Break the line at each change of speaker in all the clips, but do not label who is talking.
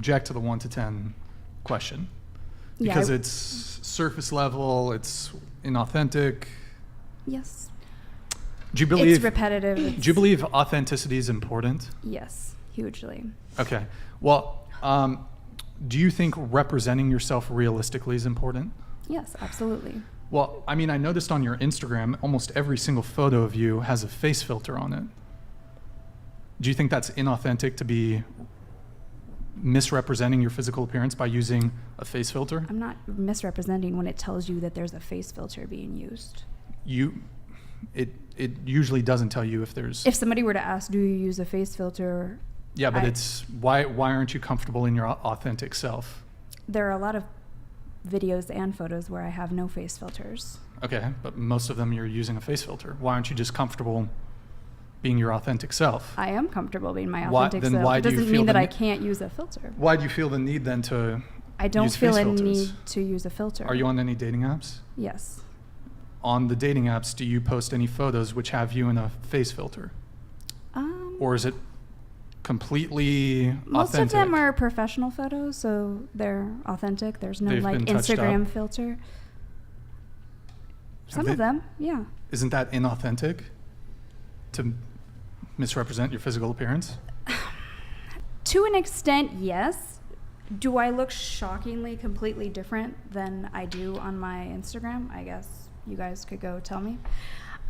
object to the 1 to 10 question?
Yeah,
Because it's surface level, it's inauthentic.
Yes.
Do you believe
It's repetitive.
Do you believe authenticity is important?
Yes, hugely.
Okay. Well, do you think representing yourself realistically is important?
Yes, absolutely.
Well, I mean, I noticed on your Instagram, almost every single photo of you has a face filter on it. Do you think that's inauthentic to be misrepresenting your physical appearance by using a face filter?
I'm not misrepresenting when it tells you that there's a face filter being used.
It usually doesn't tell you if there's...
If somebody were to ask, do you use a face filter?
Yeah, but it's why aren't you comfortable in your authentic self?
There are a lot of videos and photos where I have no face filters.
Okay, but most of them you're using a face filter. Why aren't you just comfortable being your authentic self?
I am comfortable being my
Why-
authentic
then
self.
why
It
do you
doesn't
feel
mean
the
that I
ne-
can't use a filter.
Why do you feel the need then to
I don't
use
feel
face
a
filters?
need to use a filter.
Are you on any dating apps?
Yes.
On the dating apps, do you post any photos which have you in a face filter? Or is it completely
Most
authentic?
of them are professional photos, so they're authentic. There's no
They've
like
been touched
Instagram
up?
filter.
Have
Some
they-
of them, yeah.
Isn't that inauthentic to misrepresent your physical appearance?
To an extent, yes. Do I look shockingly completely different than I do on my Instagram? I guess you guys could go tell me.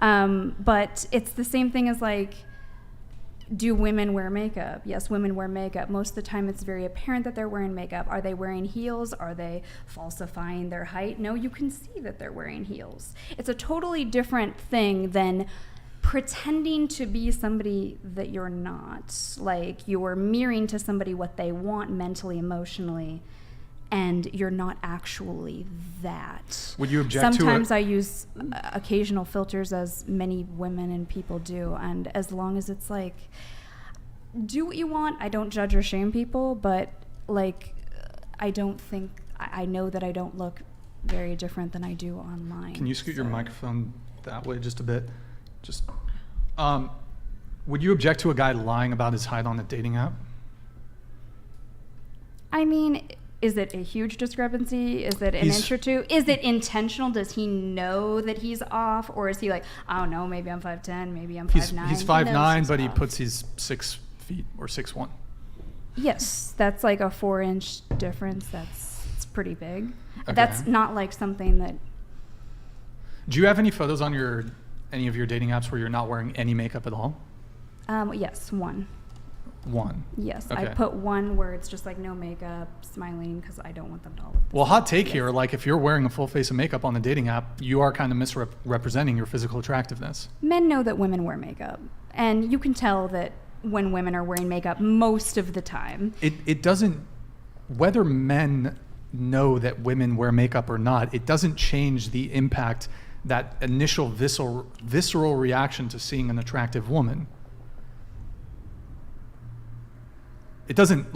But it's the same thing as like, do women wear makeup? Yes, women wear makeup. Most of the time it's very apparent that they're wearing makeup. Are they wearing heels? Are they falsifying their height? No, you can see that they're wearing heels. It's a totally different thing than pretending to be somebody that you're not. Like you're mirroring to somebody what they want mentally, emotionally, and you're not actually that.
Would you object to it?
Sometimes I use occasional filters, as many women and people do, and as long as it's like, do what you want. I don't judge or shame people, but like, I don't think, I know that I don't look very different than I do online.
Can you scoot your microphone that way just a bit? Just, would you object to a guy lying about his height on a dating app?
I mean, is it a huge discrepancy? Is it an inch or two? Is it intentional? Does he know that he's off? Or is he like, I don't know, maybe I'm 5'10", maybe I'm 5'9".
He's 5'9", but he puts his 6 feet or 6'1".
Yes, that's like a 4-inch difference. It's pretty big.
Okay.
That's not like something that...
Do you have any photos on any of your dating apps where you're not wearing any makeup at all?
Yes, one.
One.
Yes,
Okay.
I put one where it's just like no makeup, smiling, because I don't want them to all look the
Well,
same.
hot take
Yes.
here, like if you're wearing a full face of makeup on the dating app, you are kind of misrepresenting your physical attractiveness.
Men know that women wear makeup, and you can tell that when women are wearing makeup most of the time.
It doesn't, whether men know that women wear makeup or not, it doesn't change the impact, that initial visceral reaction to seeing an attractive woman. It doesn't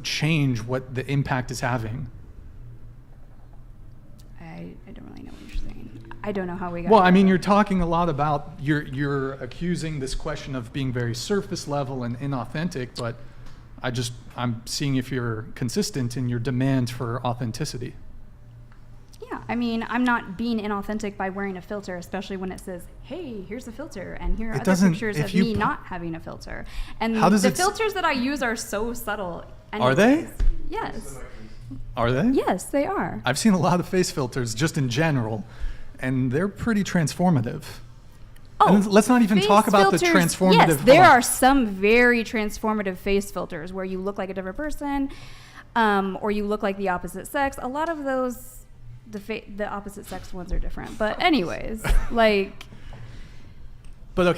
change what the impact is having.
I don't really know what you're saying. I don't know how we got
Well, I
there.
mean, you're talking a lot about, you're accusing this question of being very surface level and inauthentic, but I'm seeing if you're consistent in your demand for authenticity.
Yeah, I mean, I'm not being inauthentic by wearing a filter, especially when it says, hey, here's a filter, and here are
It
other
doesn't-
pictures
if
of
you
me
pu-
not having a filter. And
How does
the
it s-
filters that I use are so subtle.
Are they?
Yes.
Are they?
Yes, they are.
I've seen a lot of face filters just in general, and they're pretty transformative. And let's not even
face
talk about the
filters,
transformative.
Yes, there
hold on.
are some very transformative face filters where you look like a different person, or you look like the opposite sex. A lot of those, the opposite sex ones are different. But anyways, like